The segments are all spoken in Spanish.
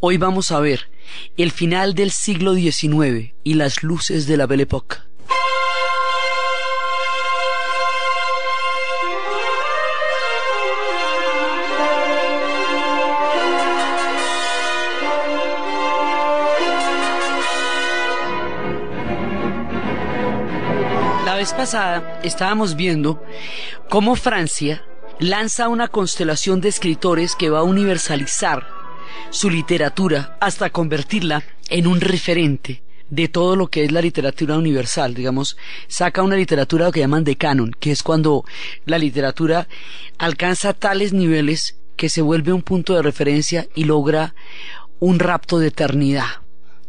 Hoy vamos a ver el final del siglo XIX y las luces de la Belle Époque. La vez pasada estábamos viendo cómo Francia lanza una constelación de escritores que va a universalizar su literatura hasta convertirla en un referente de todo lo que es la literatura universal. Digamos, saca una literatura que llaman de canon, que es cuando la literatura alcanza tales niveles que se vuelve un punto de referencia y logra un rapto de eternidad.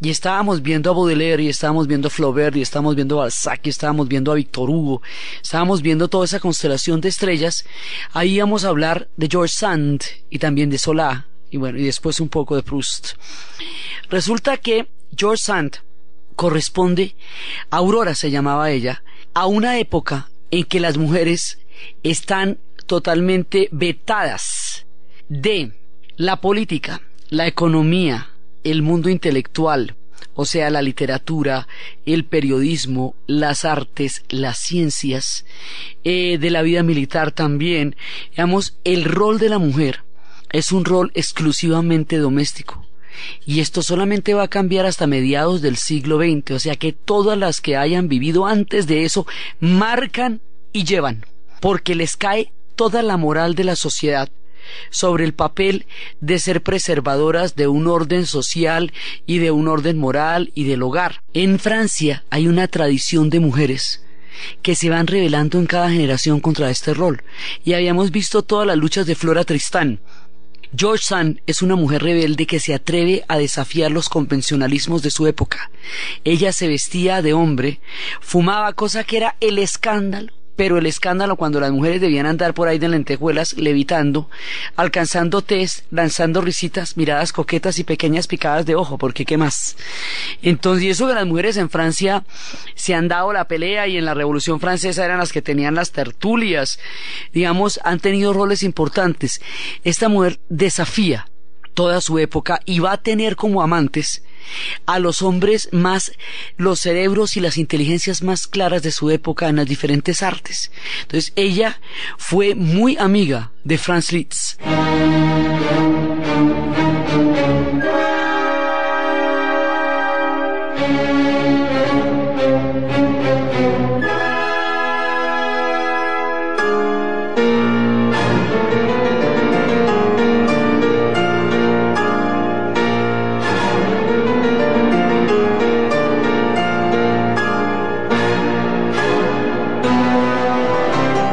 Y estábamos viendo a Baudelaire, y estábamos viendo a Flaubert, y estábamos viendo a Balzac, y estábamos viendo a Victor Hugo, estábamos viendo toda esa constelación de estrellas. Ahí íbamos a hablar de George Sand y también de Zola, y bueno, y después un poco de Proust. Resulta que George Sand corresponde, Aurora se llamaba ella, a una época en que las mujeres están totalmente vetadas de la política, la economía, el mundo intelectual, o sea, la literatura, el periodismo, las artes, las ciencias, de la vida militar también. Digamos, el rol de la mujer es un rol exclusivamente doméstico, y esto solamente va a cambiar hasta mediados del siglo XX, o sea que todas las que hayan vivido antes de eso marcan y llevan, porque les cae toda la moral de la sociedad sobre el papel de ser preservadoras de un orden social y de un orden moral y del hogar. En Francia hay una tradición de mujeres que se van rebelando en cada generación contra este rol, y habíamos visto todas las luchas de Flora Tristán. George Sand es una mujer rebelde que se atreve a desafiar los convencionalismos de su época. Ella se vestía de hombre, fumaba, cosa que era el escándalo, pero el escándalo cuando las mujeres debían andar por ahí de lentejuelas, levitando, alcanzando tés, lanzando risitas, miradas coquetas y pequeñas picadas de ojo, porque ¿qué más? Entonces, y eso que las mujeres en Francia se han dado la pelea, y en la Revolución Francesa eran las que tenían las tertulias, digamos, han tenido roles importantes. Esta mujer desafía toda su época y va a tener como amantes a los hombres más, los cerebros y las inteligencias más claras de su época en las diferentes artes. Entonces ella fue muy amiga de Franz Liszt.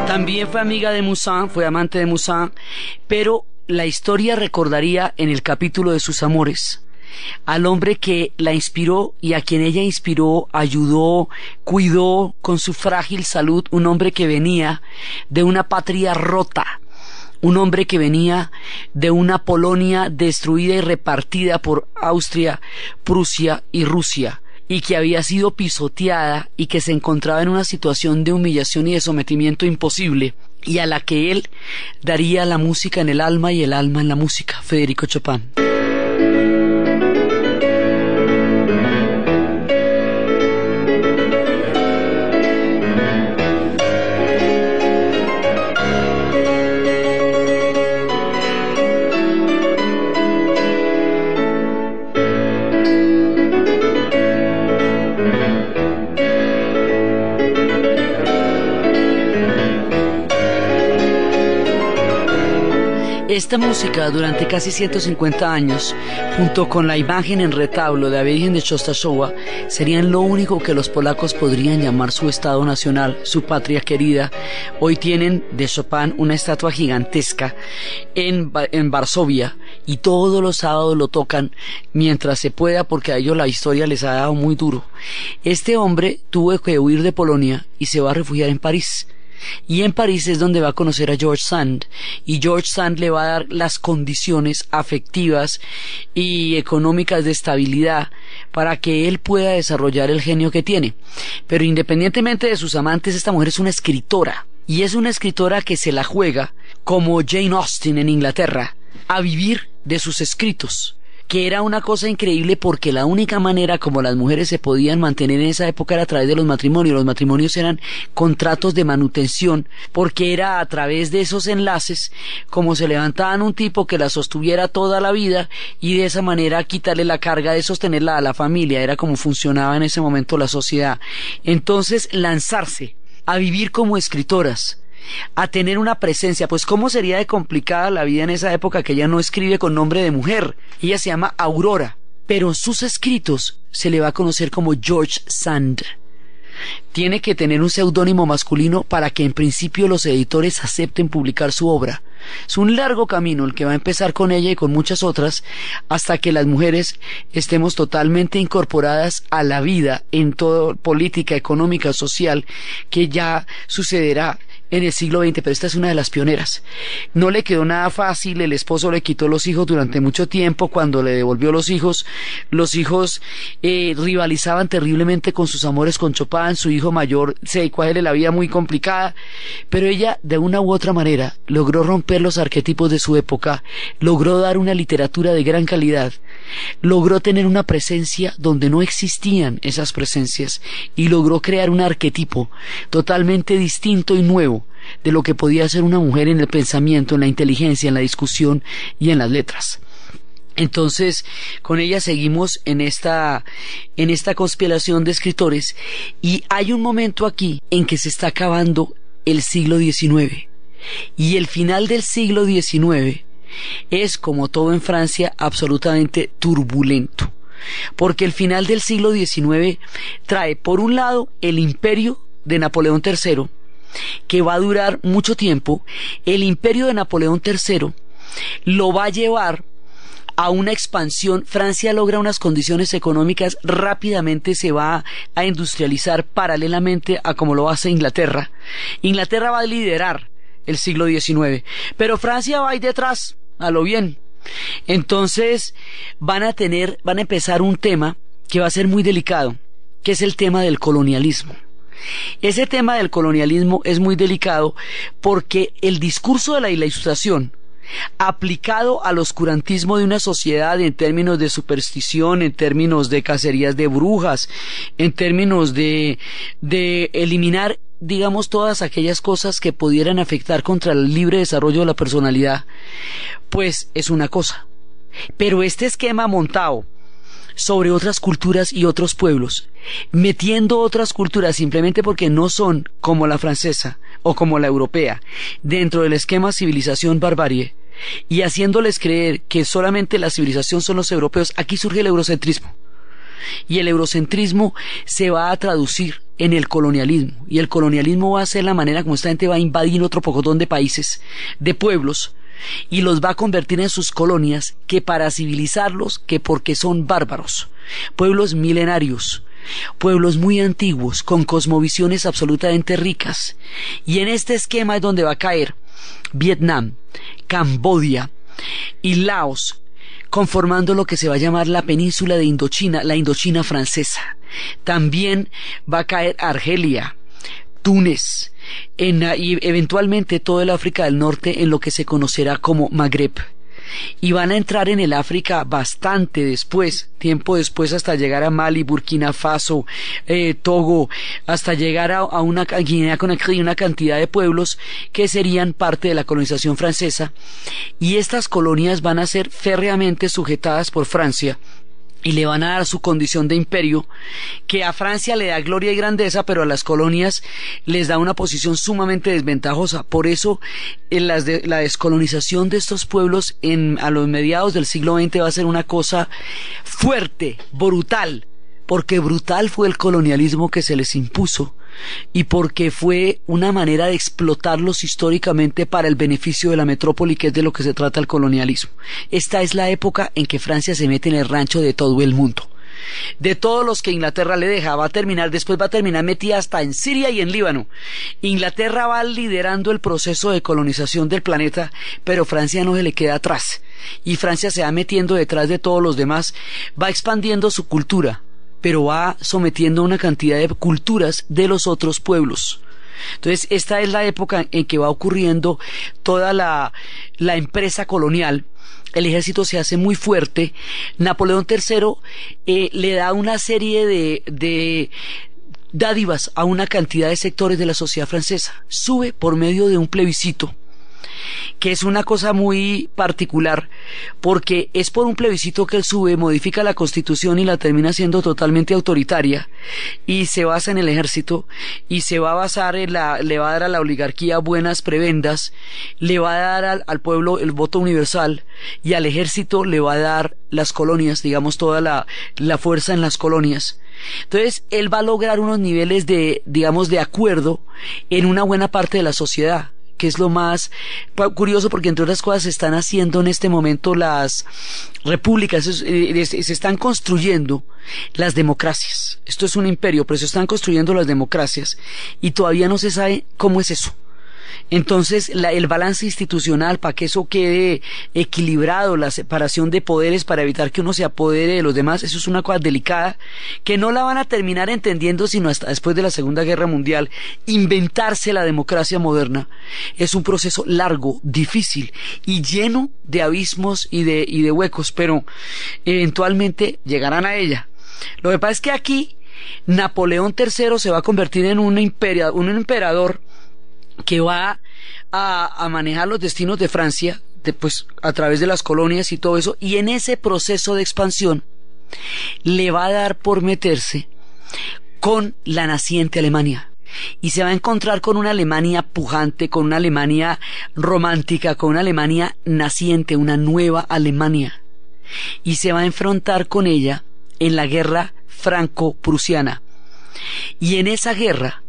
También fue amiga de Moussin, fue amante de Moussin, pero la historia recordaría en el capítulo de sus amores al hombre que la inspiró y a quien ella inspiró, ayudó, cuidó con su frágil salud, un hombre que venía de una patria rota, un hombre que venía de una Polonia destruida y repartida por Austria, Prusia y Rusia, y que había sido pisoteada y que se encontraba en una situación de humillación y de sometimiento imposible, y a la que él daría la música en el alma y el alma en la música. Federico Chopin. Esta música durante casi 150 años, junto con la imagen en retablo de la Virgen de Częstochowa, serían lo único que los polacos podrían llamar su estado nacional, su patria querida. Hoy tienen de Chopin una estatua gigantesca en Varsovia, y todos los sábados lo tocan mientras se pueda, porque a ellos la historia les ha dado muy duro. Este hombre tuvo que huir de Polonia y se va a refugiar en París. Y en París es donde va a conocer a George Sand, y George Sand le va a dar las condiciones afectivas y económicas de estabilidad para que él pueda desarrollar el genio que tiene. Pero independientemente de sus amantes, esta mujer es una escritora, y es una escritora que se la juega como Jane Austen en Inglaterra, a vivir de sus escritos. que era una cosa increíble porque la única manera como las mujeres se podían mantener en esa época era a través de los matrimonios. Los matrimonios eran contratos de manutención, porque era a través de esos enlaces como se levantaban un tipo que la sostuviera toda la vida y de esa manera quitarle la carga de sostenerla a la familia. Era como funcionaba en ese momento la sociedad. Entonces, lanzarse a vivir como escritoras, a tener una presencia, pues cómo sería de complicada la vida en esa época, que ella no escribe con nombre de mujer, ella se llama Aurora, pero en sus escritos se le va a conocer como George Sand. Tiene que tener un seudónimo masculino para que en principio los editores acepten publicar su obra. Es un largo camino el que va a empezar con ella y con muchas otras, hasta que las mujeres estemos totalmente incorporadas a la vida en toda política, económica, social, que ya sucederá en el siglo XX, pero esta es una de las pioneras. No le quedó nada fácil, el esposo le quitó los hijos durante mucho tiempo. Cuando le devolvió los hijos rivalizaban terriblemente con sus amores con Chopin. Su hijo mayor se dedicó a hacerle la vida muy complicada, pero ella de una u otra manera logró romper los arquetipos de su época, logró dar una literatura de gran calidad, logró tener una presencia donde no existían esas presencias y logró crear un arquetipo totalmente distinto y nuevo de lo que podía ser una mujer en el pensamiento, en la inteligencia, en la discusión y en las letras. Entonces, con ella seguimos en esta conspiración de escritores, y hay un momento aquí en que se está acabando el siglo XIX, y el final del siglo XIX es, como todo en Francia, absolutamente turbulento, porque el final del siglo XIX trae, por un lado, el imperio de Napoleón III, que va a durar mucho tiempo. El imperio de Napoleón III lo va a llevar a una expansión. Francia logra unas condiciones económicas, rápidamente se va a industrializar paralelamente a como lo hace Inglaterra. Inglaterra va a liderar el siglo XIX, pero Francia va ahí detrás, a lo bien. Entonces van a empezar un tema que va a ser muy delicado, que es el tema del colonialismo. Ese tema del colonialismo es muy delicado porque el discurso de la Ilustración, aplicado al oscurantismo de una sociedad en términos de superstición, en términos de cacerías de brujas, en términos de eliminar, digamos, todas aquellas cosas que pudieran afectar contra el libre desarrollo de la personalidad, pues es una cosa. Pero este esquema montado sobre otras culturas y otros pueblos, metiendo otras culturas simplemente porque no son como la francesa o como la europea dentro del esquema civilización-barbarie, y haciéndoles creer que solamente la civilización son los europeos, aquí surge el eurocentrismo. Y el eurocentrismo se va a traducir en el colonialismo, y el colonialismo va a ser la manera como esta gente va a invadir otro pocotón de países, de pueblos, y los va a convertir en sus colonias, que para civilizarlos, que porque son bárbaros, pueblos milenarios, pueblos muy antiguos, con cosmovisiones absolutamente ricas. Y en este esquema es donde va a caer Vietnam, Camboya y Laos, conformando lo que se va a llamar la península de Indochina, la Indochina francesa. También va a caer Argelia, Túnez, y eventualmente todo el África del Norte, en lo que se conocerá como Magreb. Y van a entrar en el África bastante después, tiempo después, hasta llegar a Mali, Burkina Faso, Togo, hasta llegar a una Guinea-Conakry, una cantidad de pueblos que serían parte de la colonización francesa, y estas colonias van a ser férreamente sujetadas por Francia, y le van a dar su condición de imperio, que a Francia le da gloria y grandeza, pero a las colonias les da una posición sumamente desventajosa. Por eso la descolonización de estos pueblos a los mediados del siglo XX va a ser una cosa fuerte, brutal, porque brutal fue el colonialismo que se les impuso, y porque fue una manera de explotarlos históricamente para el beneficio de la metrópoli, que es de lo que se trata el colonialismo. Esta es la época en que Francia se mete en el rancho de todo el mundo. De todos los que Inglaterra le deja, después va a terminar metida hasta en Siria y en Líbano. Inglaterra va liderando el proceso de colonización del planeta, pero Francia no se le queda atrás, y Francia se va metiendo detrás de todos los demás, va expandiendo su cultura, pero va sometiendo a una cantidad de culturas de los otros pueblos. Entonces, esta es la época en que va ocurriendo toda la empresa colonial. El ejército se hace muy fuerte. Napoleón III le da una serie de dádivas a una cantidad de sectores de la sociedad francesa. Sube por medio de un plebiscito, que es una cosa muy particular, porque es por un plebiscito que él sube, modifica la constitución y la termina siendo totalmente autoritaria, y se basa en el ejército, y se va a basar le va a dar a la oligarquía buenas prebendas, le va a dar al pueblo el voto universal, y al ejército le va a dar las colonias, digamos, toda la fuerza en las colonias. Entonces, él va a lograr unos niveles digamos, de acuerdo en una buena parte de la sociedad, que es lo más curioso, porque entre otras cosas se están haciendo en este momento las repúblicas, se están construyendo las democracias. Esto es un imperio, pero se están construyendo las democracias y todavía no se sabe cómo es eso. Entonces, el balance institucional, para que eso quede equilibrado, la separación de poderes para evitar que uno se apodere de los demás, eso es una cosa delicada, que no la van a terminar entendiendo sino hasta después de la Segunda Guerra Mundial. Inventarse la democracia moderna es un proceso largo, difícil y lleno de abismos y de huecos, pero eventualmente llegarán a ella. Lo que pasa es que aquí Napoleón III se va a convertir en un emperador que va a manejar los destinos de Francia, pues, a través de las colonias y todo eso, y en ese proceso de expansión le va a dar por meterse con la naciente Alemania, y se va a encontrar con una Alemania pujante, con una Alemania romántica, con una Alemania naciente, una nueva Alemania, y se va a enfrentar con ella en la guerra franco-prusiana. Y en esa guerra,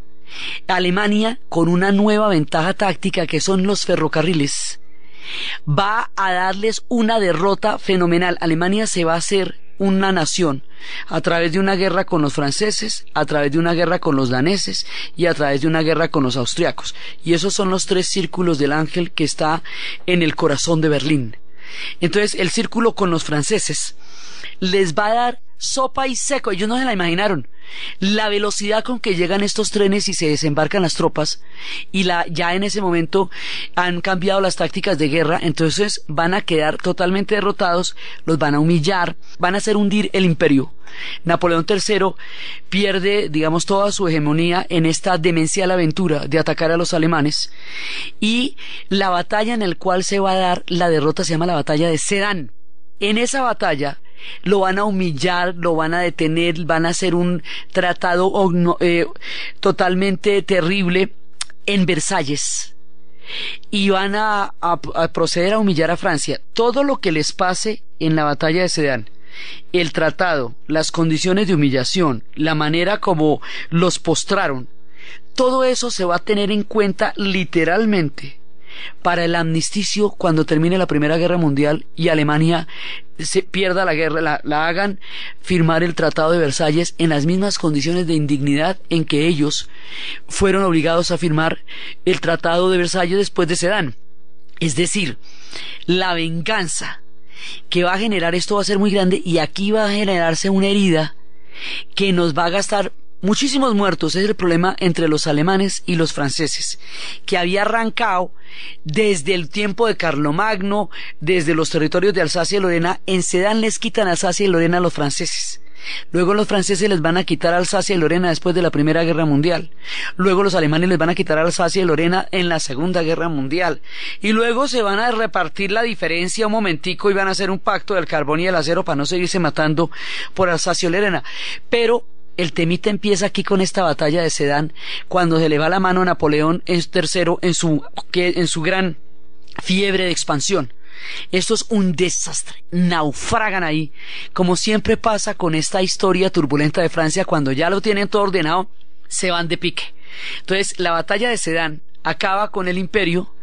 Alemania, con una nueva ventaja táctica que son los ferrocarriles, va a darles una derrota fenomenal. Alemania se va a hacer una nación a través de una guerra con los franceses, a través de una guerra con los daneses y a través de una guerra con los austriacos. Y esos son los tres círculos del ángel que está en el corazón de Berlín. Entonces, el círculo con los franceses les va a dar sopa y seco. Ellos no se la imaginaron. La velocidad con que llegan estos trenes y se desembarcan las tropas, y ya en ese momento han cambiado las tácticas de guerra, entonces van a quedar totalmente derrotados, los van a humillar, van a hacer hundir el imperio. Napoleón III pierde, digamos, toda su hegemonía en esta demencial aventura de atacar a los alemanes, y la batalla en la cual se va a dar la derrota se llama la batalla de Sedan. En esa batalla lo van a humillar, lo van a detener, van a hacer un tratado totalmente terrible en Versalles, y van a proceder a humillar a Francia. Todo lo que les pase en la batalla de Sedan, el tratado, las condiciones de humillación, la manera como los postraron, todo eso se va a tener en cuenta literalmente para el amnisticio cuando termine la Primera Guerra Mundial y Alemania se pierda la guerra, la hagan firmar el Tratado de Versalles en las mismas condiciones de indignidad en que ellos fueron obligados a firmar el Tratado de Versalles después de Sedan. Es decir, la venganza que va a generar esto va a ser muy grande, y aquí va a generarse una herida que nos va a gastar muchísimos muertos. Es el problema entre los alemanes y los franceses, que había arrancado desde el tiempo de Carlomagno, desde los territorios de Alsacia y Lorena. En Sedan les quitan Alsacia y Lorena a los franceses. Luego los franceses les van a quitar Alsacia y Lorena después de la Primera Guerra Mundial. Luego los alemanes les van a quitar Alsacia y Lorena en la Segunda Guerra Mundial. Y luego se van a repartir la diferencia un momentico y van a hacer un pacto del carbón y el acero para no seguirse matando por Alsacia y Lorena. Pero el temita empieza aquí con esta batalla de Sedan, cuando se le va la mano a Napoleón III en su gran fiebre de expansión. Esto es un desastre, naufragan ahí, como siempre pasa con esta historia turbulenta de Francia. Cuando ya lo tienen todo ordenado, se van de pique. Entonces, la batalla de Sedan acaba con el imperio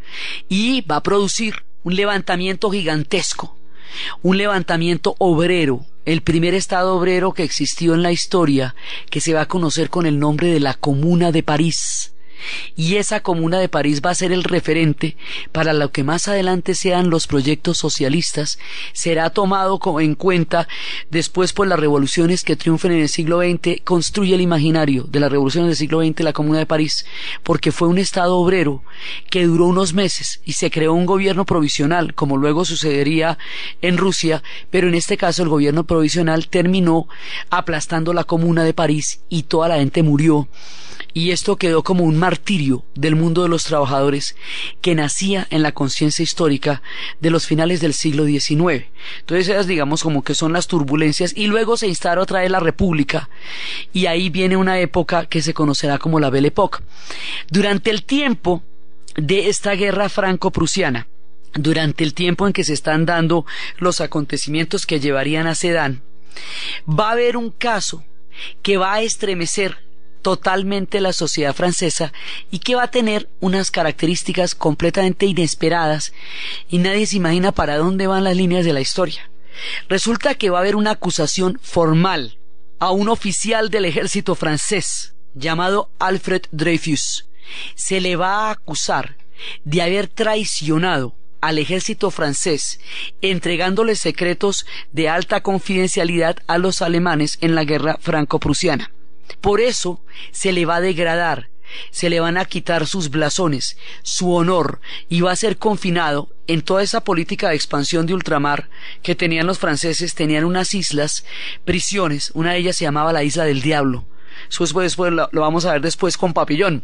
y va a producir un levantamiento gigantesco, un levantamiento obrero, el primer estado obrero que existió en la historia, que se va a conocer con el nombre de la Comuna de París. y esa Comuna de París va a ser el referente para lo que más adelante sean los proyectos socialistas. Será tomado en cuenta después por las revoluciones que triunfen en el siglo XX. Construye el imaginario de las revoluciones del siglo XX la Comuna de París, porque fue un estado obrero que duró unos meses y se creó un gobierno provisional, como luego sucedería en Rusia, pero en este caso el gobierno provisional terminó aplastando la Comuna de París y toda la gente murió. Y esto quedó como un martirio del mundo de los trabajadores que nacía en la conciencia histórica de los finales del siglo XIX. Entonces esas, digamos, como que son las turbulencias, y luego se instala otra vez la República, y ahí viene una época que se conocerá como la Belle Époque. Durante el tiempo de esta guerra franco-prusiana, durante el tiempo en que se están dando los acontecimientos que llevarían a Sedan, va a haber un caso que va a estremecer totalmente la sociedad francesa y que va a tener unas características completamente inesperadas, y nadie se imagina para dónde van las líneas de la historia. Resulta que va a haber una acusación formal a un oficial del ejército francés llamado Alfred Dreyfus. Se le va a acusar de haber traicionado al ejército francés, entregándole secretos de alta confidencialidad a los alemanes en la guerra franco-prusiana. Por eso se le va a degradar, se le van a quitar sus blasones, su honor, y va a ser confinado en toda esa política de expansión de ultramar que tenían los franceses. Tenían unas islas, prisiones, una de ellas se llamaba la Isla del Diablo. Eso después lo vamos a ver después con Papillón.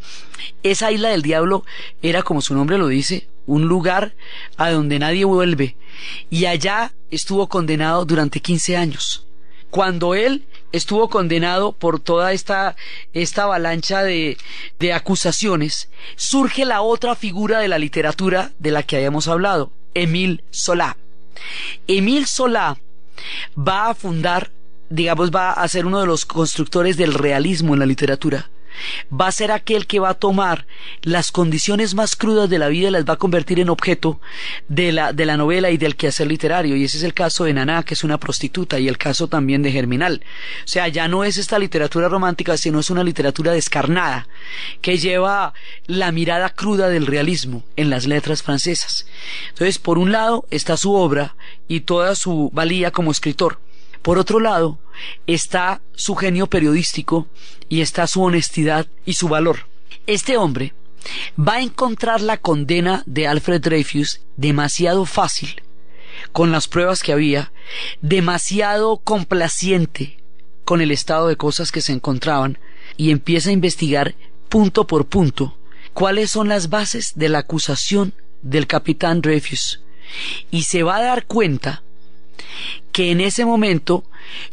Esa Isla del Diablo era, como su nombre lo dice, un lugar a donde nadie vuelve, y allá estuvo condenado durante 15 años. Cuando él estuvo condenado por toda esta avalancha de acusaciones, surge la otra figura de la literatura de la que habíamos hablado, Émile Zola. Émile Zola va a fundar, digamos, va a ser uno de los constructores del realismo en la literatura. Va a ser aquel que va a tomar las condiciones más crudas de la vida y las va a convertir en objeto de la novela y del quehacer literario, y ese es el caso de Naná, que es una prostituta, y el caso también de Germinal. O sea, ya no es esta literatura romántica, sino es una literatura descarnada que lleva la mirada cruda del realismo en las letras francesas. Entonces, por un lado está su obra y toda su valía como escritor. Por otro lado está su genio periodístico y está su honestidad y su valor. Este hombre va a encontrar la condena de Alfred Dreyfus demasiado fácil, con las pruebas que había, demasiado complaciente con el estado de cosas que se encontraban, y empieza a investigar punto por punto cuáles son las bases de la acusación del capitán Dreyfus, y se va a dar cuenta que en ese momento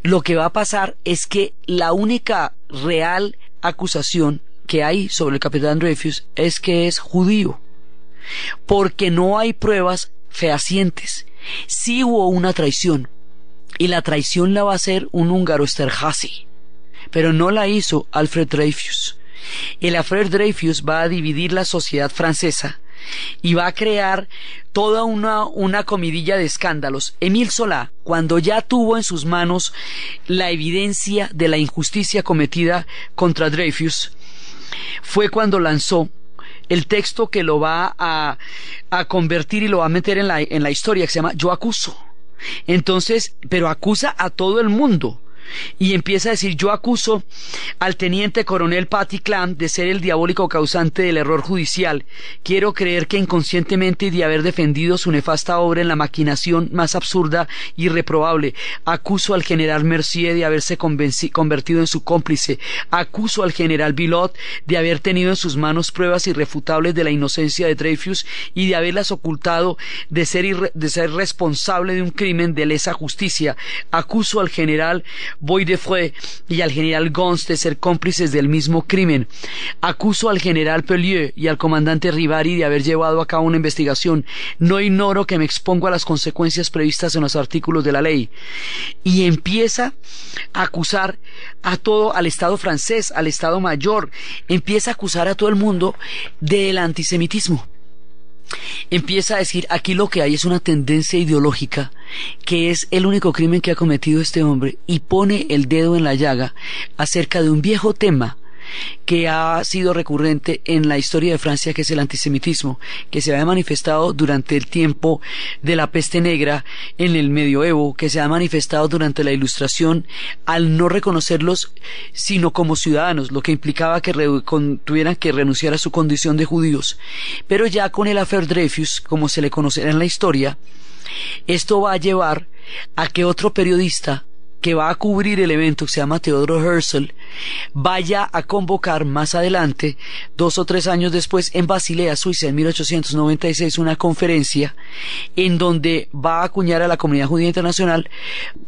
lo que va a pasar es que la única real acusación que hay sobre el capitán Dreyfus es que es judío, porque no hay pruebas fehacientes. Sí hubo una traición, y la traición la va a hacer un húngaro, Esterházy, pero no la hizo Alfred Dreyfus. El Alfred Dreyfus va a dividir la sociedad francesa y va a crear toda una comidilla de escándalos. Émile Zola, cuando ya tuvo en sus manos la evidencia de la injusticia cometida contra Dreyfus, fue cuando lanzó el texto que lo va a convertir y lo va a meter en la historia, que se llama Yo acuso. Entonces, pero acusa a todo el mundo. Y empieza a decir: yo acuso al teniente coronel Patty Clam de ser el diabólico causante del error judicial. Quiero creer que inconscientemente y de haber defendido su nefasta obra en la maquinación más absurda y reprobable. Acuso al general Mercier de haberse convertido en su cómplice. Acuso al general Villot de haber tenido en sus manos pruebas irrefutables de la inocencia de Dreyfus y de haberlas ocultado, de ser responsable de un crimen de lesa justicia. Acuso al general Bois-de-Fray y al general Gons de ser cómplices del mismo crimen. Acuso al general Pellieu y al comandante Ribari de haber llevado a cabo una investigación. No ignoro que me expongo a las consecuencias previstas en los artículos de la ley. Y empieza a acusar a todo, al Estado francés, al Estado Mayor, empieza a acusar a todo el mundo del antisemitismo. Empieza a decir: aquí lo que hay es una tendencia ideológica, que es el único crimen que ha cometido este hombre, y pone el dedo en la llaga acerca de un viejo tema que ha sido recurrente en la historia de Francia, que es el antisemitismo, que se ha manifestado durante el tiempo de la peste negra en el medioevo, que se ha manifestado durante la Ilustración, al no reconocerlos sino como ciudadanos, lo que implicaba que tuvieran que renunciar a su condición de judíos. Pero ya con el Affaire Dreyfus, como se le conocerá en la historia, esto va a llevar a que otro periodista que va a cubrir el evento, que se llama Theodor Herzl, vaya a convocar más adelante, 2 o 3 años después, en Basilea, Suiza, en 1896, una conferencia en donde va a acuñar a la comunidad judía internacional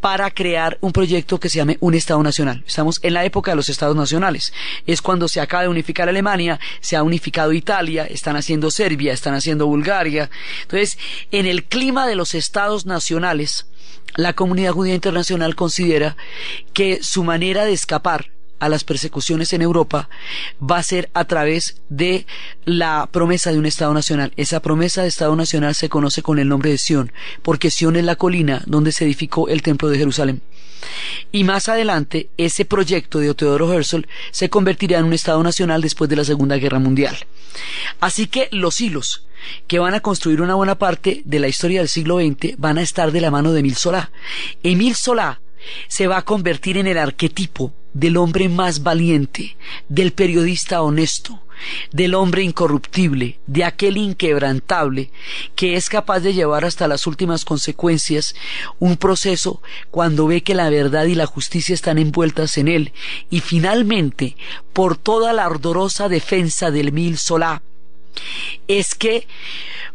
para crear un proyecto que se llame un Estado Nacional. Estamos en la época de los Estados Nacionales. Es cuando se acaba de unificar Alemania, se ha unificado Italia, están haciendo Serbia, están haciendo Bulgaria. Entonces, en el clima de los Estados Nacionales, la comunidad judía internacional considera que su manera de escapar a las persecuciones en Europa va a ser a través de la promesa de un Estado Nacional. Esa promesa de Estado Nacional se conoce con el nombre de Sion, porque Sion es la colina donde se edificó el Templo de Jerusalén. Y más adelante, ese proyecto de Theodor Herzl se convertirá en un Estado Nacional después de la Segunda Guerra Mundial. Así que los hilos que van a construir una buena parte de la historia del siglo XX van a estar de la mano de Émile Zola. Émile Zola se va a convertir en el arquetipo del hombre más valiente, del periodista honesto, del hombre incorruptible, de aquel inquebrantable que es capaz de llevar hasta las últimas consecuencias un proceso cuando ve que la verdad y la justicia están envueltas en él, y finalmente, por toda la ardorosa defensa del Émile Zola, es que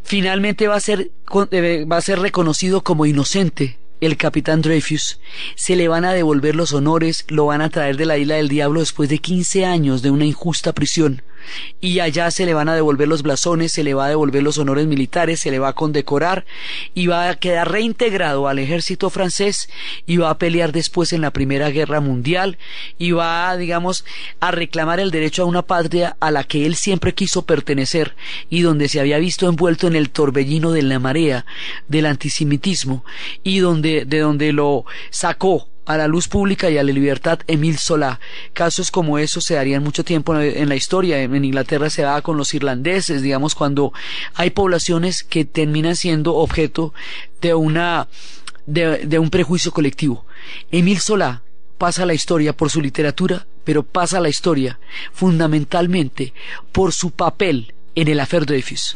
finalmente va a ser reconocido como inocente el capitán Dreyfus. Se le van a devolver los honores, lo van a traer de la isla del Diablo después de 15 años de una injusta prisión, y allá se le van a devolver los blasones, se le va a devolver los honores militares, se le va a condecorar y va a quedar reintegrado al ejército francés, y va a pelear después en la Primera Guerra Mundial, y va, digamos, a reclamar el derecho a una patria a la que él siempre quiso pertenecer y donde se había visto envuelto en el torbellino de la marea del antisemitismo, y de donde lo sacó a la luz pública y a la libertad Émile Zola. Casos como esos se darían mucho tiempo en la historia. En Inglaterra se da con los irlandeses, digamos, cuando hay poblaciones que terminan siendo objeto de un prejuicio colectivo. Émile Zola pasa a la historia por su literatura, pero pasa a la historia fundamentalmente por su papel en el Affaire Dreyfus.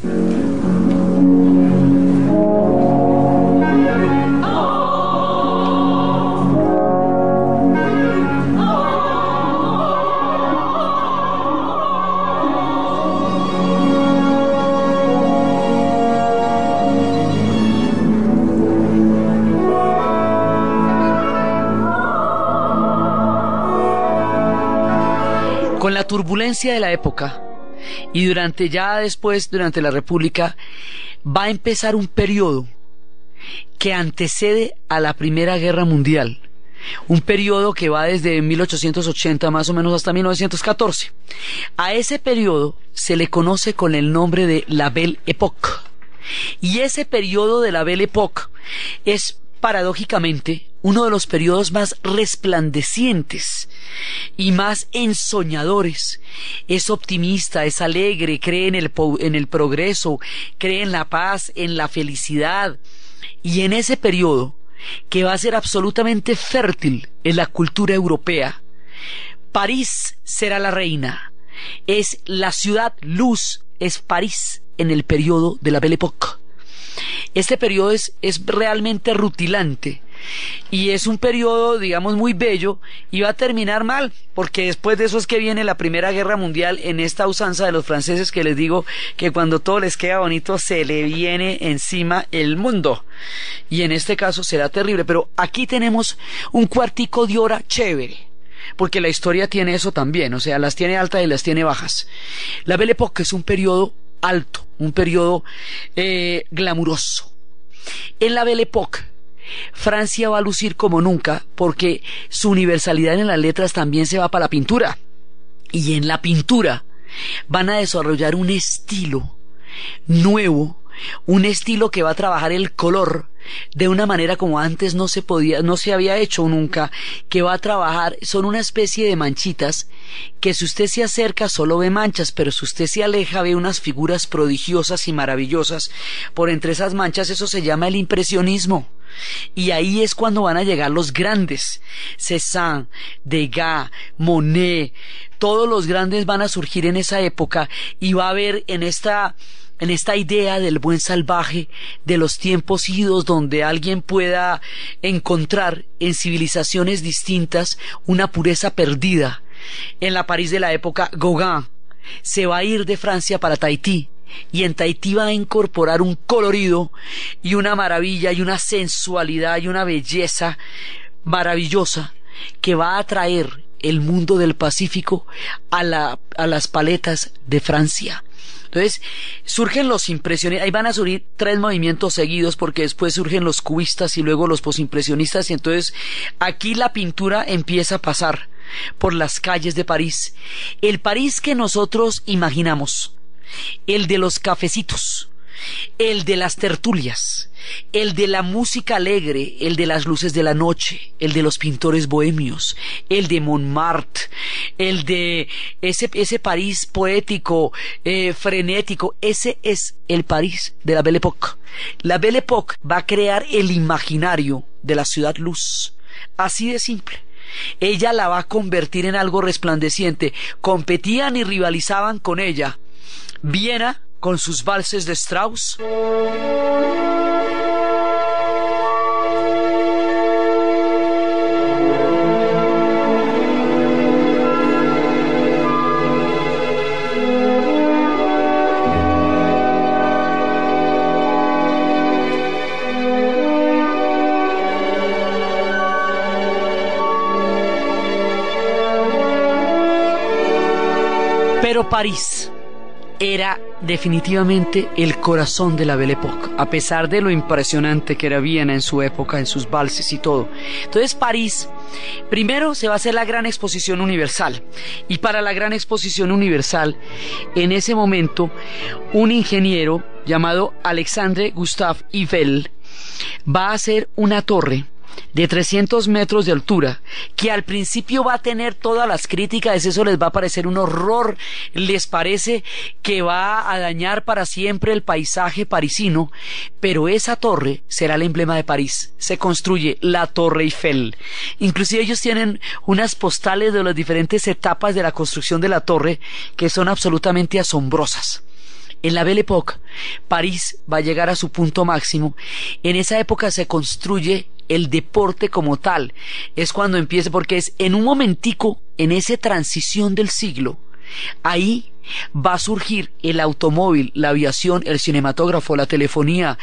Con la turbulencia de la época y durante la República, va a empezar un periodo que antecede a la Primera Guerra Mundial, un periodo que va desde 1880 más o menos hasta 1914. A ese periodo se le conoce con el nombre de la Belle Époque, y ese periodo de la Belle Époque es paradójicamente uno de los periodos más resplandecientes y más ensoñadores. Es optimista, es alegre, cree en el progreso, cree en la paz, en la felicidad. Y en ese periodo, que va a ser absolutamente fértil en la cultura europea, París será la reina. Es la ciudad luz, es París en el periodo de la Belle Époque. Este periodo es realmente rutilante, y es un periodo, digamos, muy bello, y va a terminar mal, porque después de eso es que viene la Primera Guerra Mundial, en esta usanza de los franceses que les digo que cuando todo les queda bonito se le viene encima el mundo, y en este caso será terrible. Pero aquí tenemos un cuartico de hora chévere, porque la historia tiene eso también, o sea, las tiene altas y las tiene bajas. La Belle Époque es un periodo alto, un periodo glamuroso. En la Belle Époque, Francia va a lucir como nunca, porque su universalidad en las letras también se va para la pintura, y en la pintura van a desarrollar un estilo nuevo, un estilo que va a trabajar el color de una manera como antes no se había hecho nunca, que va a trabajar, son una especie de manchitas que si usted se acerca solo ve manchas, pero si usted se aleja ve unas figuras prodigiosas y maravillosas por entre esas manchas. Eso se llama el impresionismo. Y ahí es cuando van a llegar los grandes, Cézanne, Degas, Monet, todos los grandes van a surgir en esa época, y va a haber en esta idea del buen salvaje, de los tiempos idos donde alguien pueda encontrar en civilizaciones distintas una pureza perdida. En la París de la época, Gauguin se va a ir de Francia para Tahití, y en Tahití va a incorporar un colorido y una maravilla y una sensualidad y una belleza maravillosa que va a atraer el mundo del Pacífico a las paletas de Francia. Entonces surgen los impresionistas, ahí van a surgir 3 movimientos seguidos, porque después surgen los cubistas y luego los posimpresionistas, y entonces aquí la pintura empieza a pasar por las calles de París, el París que nosotros imaginamos, el de los cafecitos, el de las tertulias, el de la música alegre, el de las luces de la noche, el de los pintores bohemios, el de Montmartre, el de ese París poético, frenético. Ese es el París de la Belle Époque. La Belle Époque va a crear el imaginario de la ciudad luz, así de simple. Ella la va a convertir en algo resplandeciente. Competían y rivalizaban con ella Viena con sus valses de Strauss, pero París era definitivamente el corazón de la Belle Époque, a pesar de lo impresionante que era Viena en su época, en sus valses y todo. Entonces París, primero se va a hacer la Gran Exposición Universal, y para la Gran Exposición Universal, en ese momento, un ingeniero llamado Alexandre Gustave Eiffel va a hacer una torre de 300 metros de altura, que al principio va a tener todas las críticas, eso les va a parecer un horror, les parece que va a dañar para siempre el paisaje parisino, pero esa torre será el emblema de París. Se construye la Torre Eiffel. Inclusive ellos tienen unas postales de las diferentes etapas de la construcción de la torre que son absolutamente asombrosas. En la Belle Époque, París va a llegar a su punto máximo. En esa época se construye el deporte como tal. Es cuando empieza, porque es en un momentico, en esa transición del siglo, ahí va a surgir el automóvil, la aviación, el cinematógrafo, la telefonía,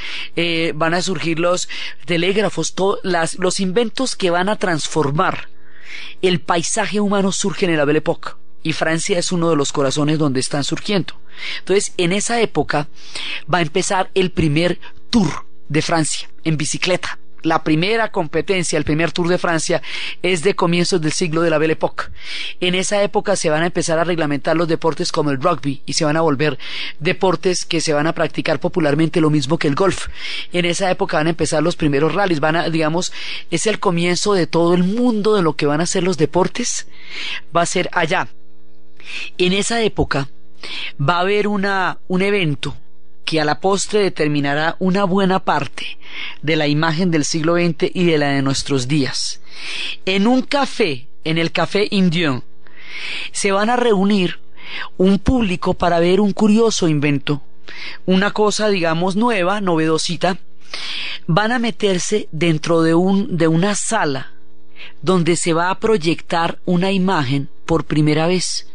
van a surgir los telégrafos, los inventos que van a transformar el paisaje humano. Surgen en la Belle Époque, y Francia es uno de los corazones donde están surgiendo. Entonces, en esa época va a empezar el primer Tour de Francia en bicicleta. La primera competencia, el primer Tour de Francia, es de comienzos del siglo de la Belle Époque. En esa época se van a empezar a reglamentar los deportes como el rugby, y se van a volver deportes que se van a practicar popularmente, lo mismo que el golf. En esa época van a empezar los primeros rallies, digamos, es el comienzo de todo el mundo de lo que van a ser los deportes, va a ser allá. En esa época va a haber un evento que a la postre determinará una buena parte de la imagen del siglo XX y de la de nuestros días. En un café, en el Café Indien, se van a reunir un público para ver un curioso invento, una cosa, digamos, nueva, novedosita. Van a meterse dentro de una sala donde se va a proyectar una imagen por primera vez.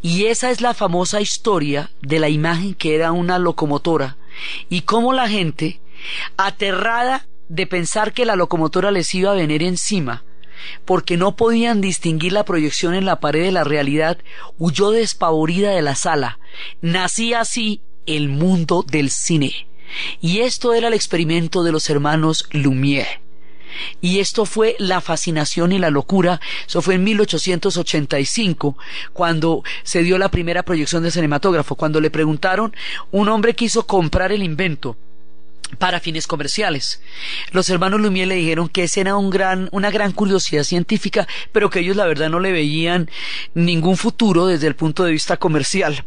Y esa es la famosa historia de la imagen que era una locomotora, y cómo la gente, aterrada de pensar que la locomotora les iba a venir encima, porque no podían distinguir la proyección en la pared de la realidad, huyó despavorida de la sala. Nacía así el mundo del cine. Y esto era el experimento de los hermanos Lumière. y esto fue la fascinación y la locura. Eso fue en 1885, cuando se dio la primera proyección de cinematógrafo. Cuando le preguntaron, un hombre quiso comprar el invento para fines comerciales. Los hermanos Lumière le dijeron que esa era una gran curiosidad científica, pero que ellos la verdad no le veían ningún futuro desde el punto de vista comercial.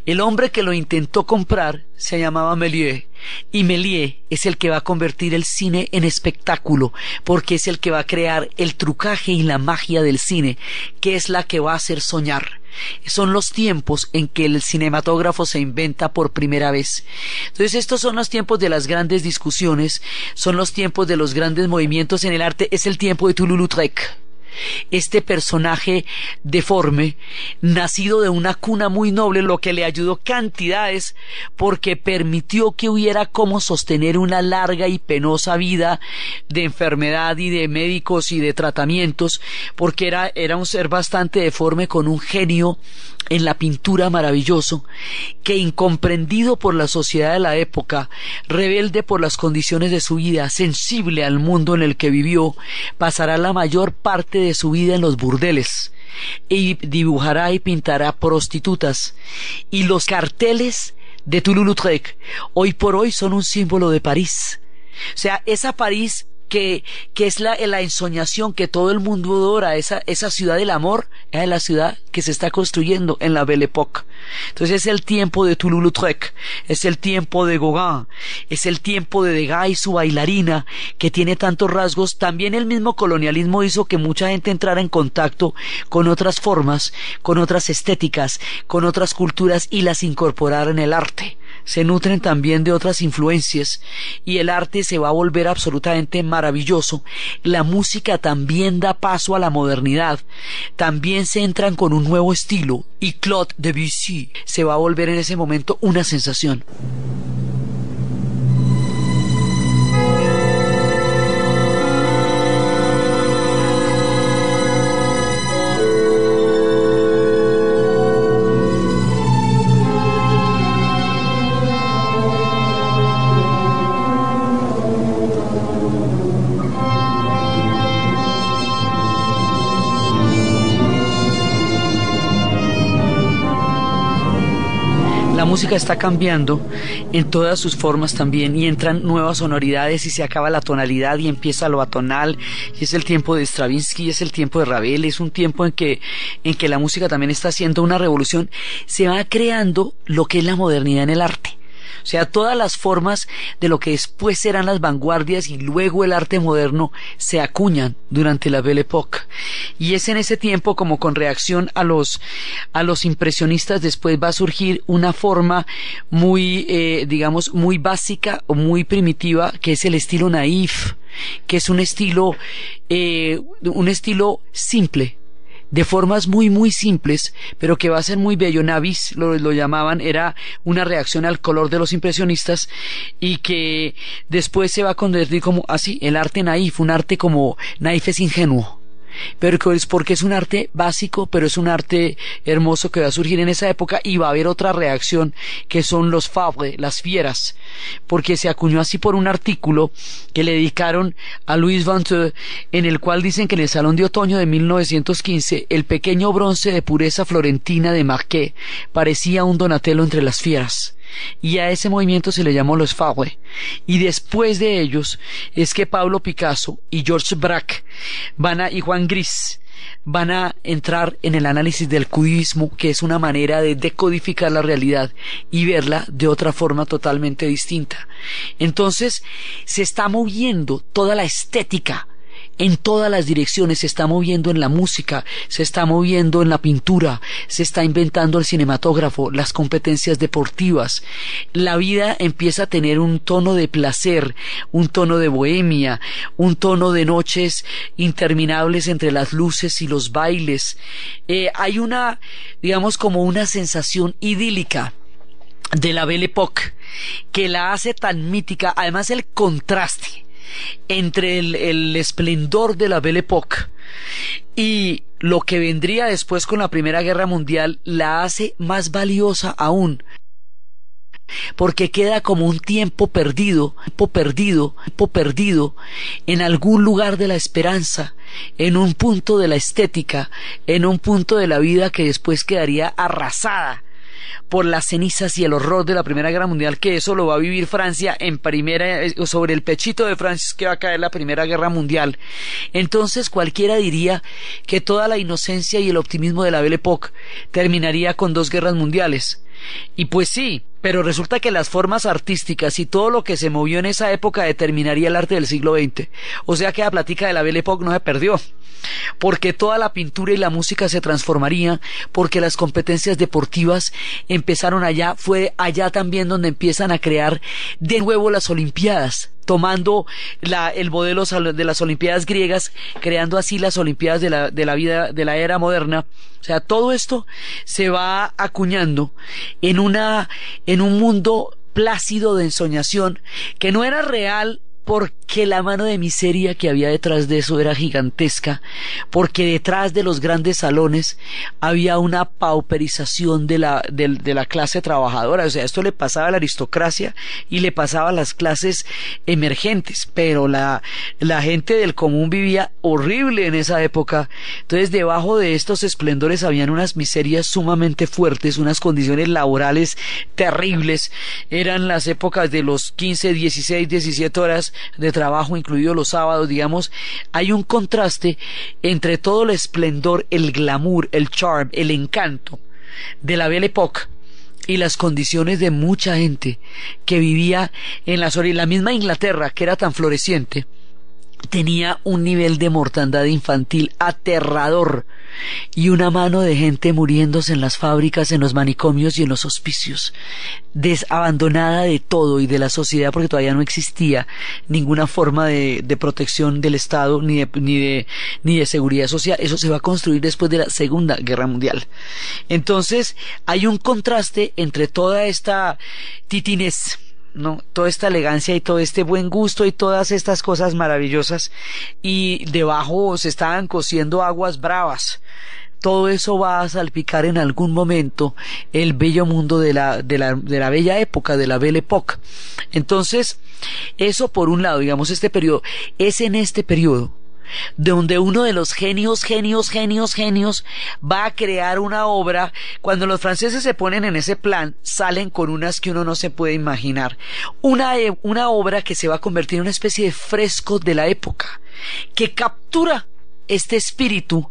El hombre que lo intentó comprar se llamaba Méliès, y Méliès es el que va a convertir el cine en espectáculo, porque es el que va a crear el trucaje y la magia del cine, que es la que va a hacer soñar. Son los tiempos en que el cinematógrafo se inventa por primera vez. Entonces estos son los tiempos de las grandes discusiones, son los tiempos de los grandes movimientos en el arte, es el tiempo de Toulouse-Lautrec. Este personaje deforme, nacido de una cuna muy noble, lo que le ayudó cantidades, porque permitió que hubiera cómo sostener una larga y penosa vida de enfermedad y de médicos y de tratamientos, porque era un ser bastante deforme, con un genio en la pintura maravilloso, que, incomprendido por la sociedad de la época, rebelde por las condiciones de su vida, sensible al mundo en el que vivió, pasará la mayor parte de su vida en los burdeles y dibujará y pintará prostitutas, y los carteles de Toulouse-Lautrec hoy por hoy son un símbolo de París. O sea, esa París que es la ensoñación que todo el mundo adora, esa ciudad del amor, es la ciudad que se está construyendo en la Belle Époque. Entonces es el tiempo de Toulouse-Lautrec, es el tiempo de Gauguin, es el tiempo de Degas y su bailarina, que tiene tantos rasgos. También el mismo colonialismo hizo que mucha gente entrara en contacto con otras formas, con otras estéticas, con otras culturas, y las incorporara en el arte. Se nutren también de otras influencias, y el arte se va a volver absolutamente maravilloso. La música también da paso a la modernidad, también se entran con un nuevo estilo, y Claude Debussy se va a volver en ese momento una sensación. La música está cambiando en todas sus formas también, y entran nuevas sonoridades, y se acaba la tonalidad y empieza lo atonal, y es el tiempo de Stravinsky, es el tiempo de Ravel, es un tiempo en que la música también está haciendo una revolución. Se va creando lo que es la modernidad en el arte. O sea, todas las formas de lo que después serán las vanguardias y luego el arte moderno se acuñan durante la Belle Époque. Y es en ese tiempo, como con reacción a los impresionistas, después va a surgir una forma muy, digamos, muy básica o muy primitiva, que es el estilo naif, que es un estilo simple, de formas muy muy simples, pero que va a ser muy bello. Navis lo llamaban, era una reacción al color de los impresionistas, y que después se va a convertir como así, el arte naif, un arte como naif es ingenuo, pero es porque es un arte básico, pero es un arte hermoso que va a surgir en esa época. Y va a haber otra reacción, que son los fables, las fieras, porque se acuñó así por un artículo que le dedicaron a Louis Venteux, en el cual dicen que en el Salón de Otoño de 1915 el pequeño bronce de pureza florentina de Marquet parecía un Donatello entre las fieras, y a ese movimiento se le llamó los fables. Y después de ellos es que Pablo Picasso y Georges Braque y Juan Gris van a entrar en el análisis del cubismo, que es una manera de decodificar la realidad y verla de otra forma totalmente distinta. Entonces se está moviendo toda la estética en todas las direcciones, se está moviendo en la música, se está moviendo en la pintura, se está inventando el cinematógrafo, las competencias deportivas. La vida empieza a tener un tono de placer, un tono de bohemia, un tono de noches interminables entre las luces y los bailes. Hay una, digamos, como una sensación idílica de la Belle Époque que la hace tan mítica. Además, el contraste entre el esplendor de la Belle Époque y lo que vendría después con la Primera Guerra Mundial la hace más valiosa aún. porque queda como un tiempo perdido en algún lugar de la esperanza, en un punto de la estética, en un punto de la vida que después quedaría arrasada por las cenizas y el horror de la Primera Guerra Mundial, que eso lo va a vivir Francia sobre el pechito de Francia es que va a caer la Primera Guerra Mundial. Entonces cualquiera diría que toda la inocencia y el optimismo de la Belle Époque terminaría con 2 guerras mundiales. Y pues sí, pero resulta que las formas artísticas y todo lo que se movió en esa época determinaría el arte del siglo XX. O sea que la plática de la Belle Époque no se perdió, porque toda la pintura y la música se transformaría, porque las competencias deportivas empezaron allá, fue allá también donde empiezan a crear de nuevo las Olimpiadas, tomando el modelo de las Olimpiadas griegas, creando así las Olimpiadas de la vida de la era moderna. O sea, todo esto se va acuñando en un mundo plácido de ensoñación que no era real, porque la mano de miseria que había detrás de eso era gigantesca, porque detrás de los grandes salones había una pauperización de la clase trabajadora. O sea, esto le pasaba a la aristocracia y le pasaba a las clases emergentes, pero la gente del común vivía horrible en esa época. Entonces, debajo de estos esplendores habían unas miserias sumamente fuertes, unas condiciones laborales terribles. Eran las épocas de los 15, 16, 17 horas de trabajo, incluidos los sábados, digamos. Hay un contraste entre todo el esplendor, el glamour, el charm, el encanto de la Belle Époque y las condiciones de mucha gente que vivía en la misma Inglaterra, que era tan floreciente. Tenía un nivel de mortandad infantil aterrador y una mano de gente muriéndose en las fábricas, en los manicomios y en los hospicios, abandonada de todo y de la sociedad, porque todavía no existía ninguna forma de protección del Estado ni de seguridad social. Eso se va a construir después de la Segunda Guerra Mundial. Entonces hay un contraste entre toda esta titinez, ¿no?, toda esta elegancia y todo este buen gusto y todas estas cosas maravillosas, y debajo se estaban cociendo aguas bravas. Todo eso va a salpicar en algún momento el bello mundo de la bella época, de la Belle Époque. Entonces, eso por un lado, digamos, este periodo, es en este periodo donde uno de los genios va a crear una obra. Cuando los franceses se ponen en ese plan, salen con unas que uno no se puede imaginar. Una obra que se va a convertir en una especie de fresco de la época, que captura este espíritu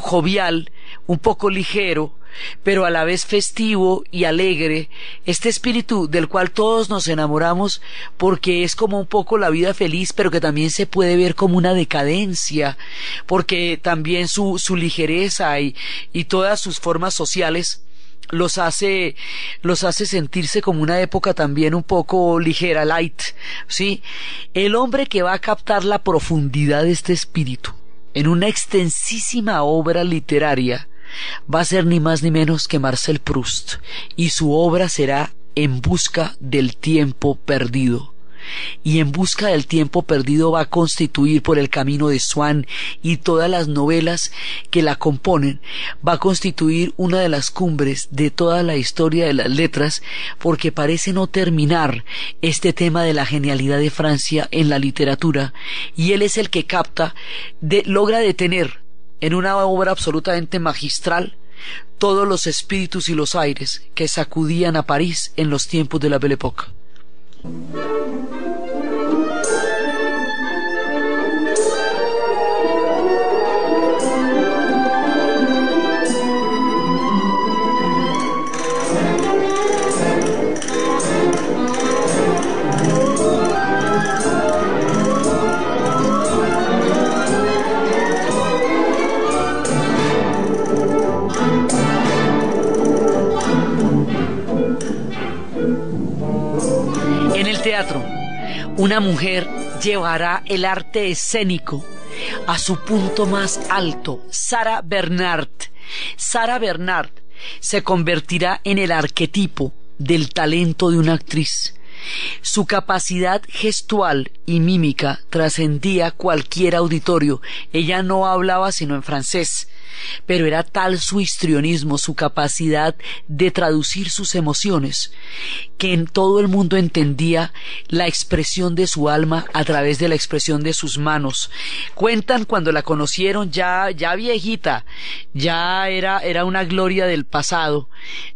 jovial, un poco ligero, pero a la vez festivo y alegre, este espíritu del cual todos nos enamoramos, porque es como un poco la vida feliz, pero que también se puede ver como una decadencia, porque también su ligereza y todas sus formas sociales los hace sentirse como una época también un poco ligera, light, ¿sí? El hombre que va a captar la profundidad de este espíritu en una extensísima obra literaria va a ser ni más ni menos que Marcel Proust, y su obra será En busca del tiempo perdido. Y En busca del tiempo perdido va a constituir, por El camino de Swann y todas las novelas que la componen, va a constituir una de las cumbres de toda la historia de las letras, porque parece no terminar este tema de la genialidad de Francia en la literatura, y él es el que logra detener en una obra absolutamente magistral todos los espíritus y los aires que sacudían a París en los tiempos de la Belle Époque. Teatro, una mujer llevará el arte escénico a su punto más alto. Sarah Bernhardt se convertirá en el arquetipo del talento de una actriz. Su capacidad gestual y mímica trascendía cualquier auditorio. Ella no hablaba sino en francés, pero era tal su histrionismo, su capacidad de traducir sus emociones, que en todo el mundo entendía la expresión de su alma a través de la expresión de sus manos. Cuentan cuando la conocieron ya viejita, ya era una gloria del pasado.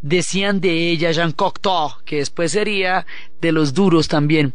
Decían de ella, Jean Cocteau, que después sería de los duros también,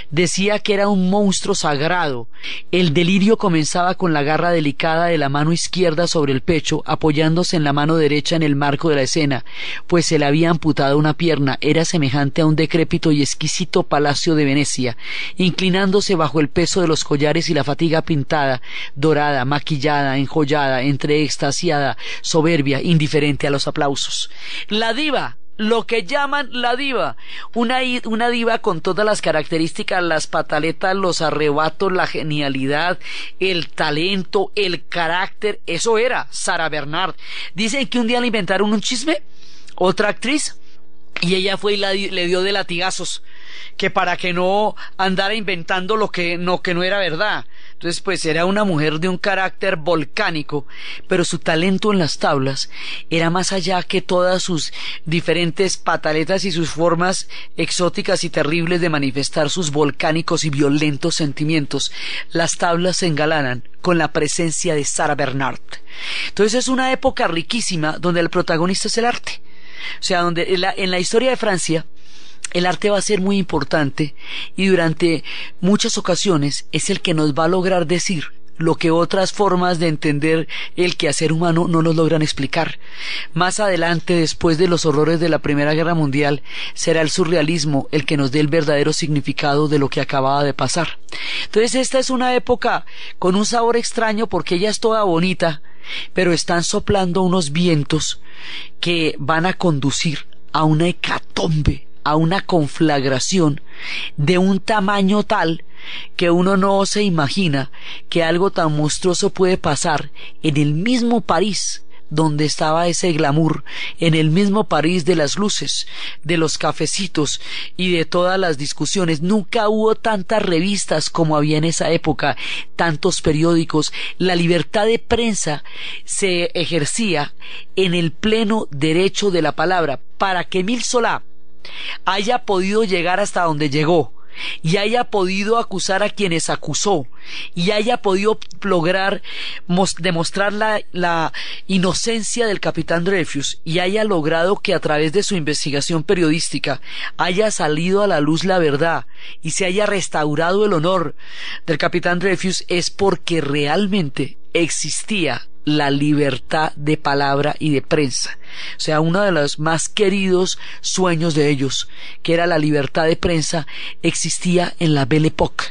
decía que era un monstruo sagrado. El delirio comenzaba con la garra delicada de la mano izquierda sobre el pecho, apoyándose en la mano derecha en el marco de la escena, pues se le había amputado una pierna. Era semejante a un decrépito y exquisito palacio de Venecia, inclinándose bajo el peso de los collares y la fatiga pintada, dorada, maquillada, enjollada, entre extasiada, soberbia, indiferente a los aplausos. La diva, lo que llaman la diva, una diva con todas las características, las pataletas, los arrebatos, la genialidad, el talento, el carácter. Eso era Sarah Bernhardt. Dicen que un día le inventaron un chisme, otra actriz, y ella fue y le dio de latigazos, que para que no andara inventando lo que no era verdad. Entonces, pues era una mujer de un carácter volcánico, pero su talento en las tablas era más allá que todas sus diferentes pataletas y sus formas exóticas y terribles de manifestar sus volcánicos y violentos sentimientos. Las tablas se engalanan con la presencia de Sarah Bernhardt. Entonces es una época riquísima donde el protagonista es el arte. O sea, donde en la historia de Francia el arte va a ser muy importante, y durante muchas ocasiones es el que nos va a lograr decir lo que otras formas de entender el quehacer humano no nos logran explicar. Más adelante, después de los horrores de la Primera Guerra Mundial, será el surrealismo el que nos dé el verdadero significado de lo que acababa de pasar. Entonces esta es una época con un sabor extraño, porque ella es toda bonita, pero están soplando unos vientos que van a conducir a una hecatombe, a una conflagración de un tamaño tal que uno no se imagina que algo tan monstruoso puede pasar en el mismo París donde estaba ese glamour, en el mismo París de las luces, de los cafecitos y de todas las discusiones. Nunca hubo tantas revistas como había en esa época, tantos periódicos. La libertad de prensa se ejercía en el pleno derecho de la palabra. Para que Émile Zola haya podido llegar hasta donde llegó, y haya podido acusar a quienes acusó, y haya podido lograr demostrar la inocencia del capitán Dreyfus, y haya logrado que a través de su investigación periodística haya salido a la luz la verdad y se haya restaurado el honor del capitán Dreyfus, es porque realmente existía la libertad de palabra y de prensa. O sea, uno de los más queridos sueños de ellos, que era la libertad de prensa, existía en la Belle Époque.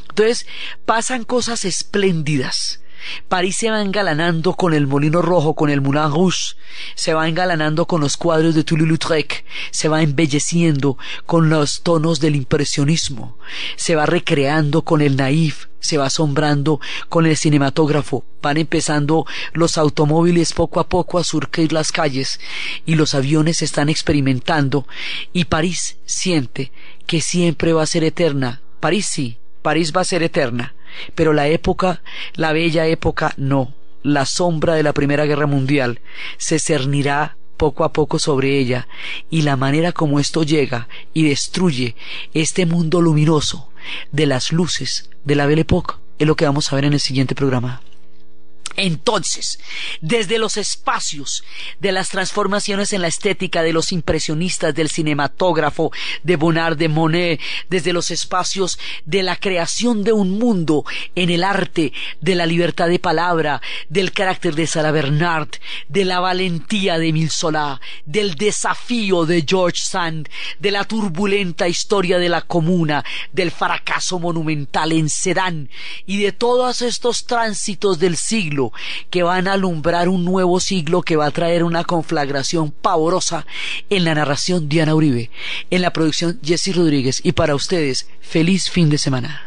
Entonces pasan cosas espléndidas. París se va engalanando con el Molino Rojo, con el Moulin Rouge, se va engalanando con los cuadros de Toulouse-Lautrec, se va embelleciendo con los tonos del impresionismo, se va recreando con el naïf, se va asombrando con el cinematógrafo. Van empezando los automóviles poco a poco a surcar las calles, y los aviones están experimentando, y París siente que siempre va a ser eterna. París sí, París va a ser eterna, pero la época, la bella época, no. La sombra de la Primera Guerra Mundial se cernirá poco a poco sobre ella, y la manera como esto llega y destruye este mundo luminoso de las luces de la Belle Époque es lo que vamos a ver en el siguiente programa. Entonces, desde los espacios de las transformaciones en la estética de los impresionistas, del cinematógrafo, de Bonnard, de Monet, desde los espacios de la creación de un mundo en el arte, de la libertad de palabra, del carácter de Sarah Bernhardt, de la valentía de Émile Zola, del desafío de George Sand, de la turbulenta historia de la Comuna, del fracaso monumental en Sedan, y de todos estos tránsitos del siglo que van a alumbrar un nuevo siglo que va a traer una conflagración pavorosa. En la narración, Diana Uribe, en la producción, Jessy Rodríguez, y para ustedes, feliz fin de semana.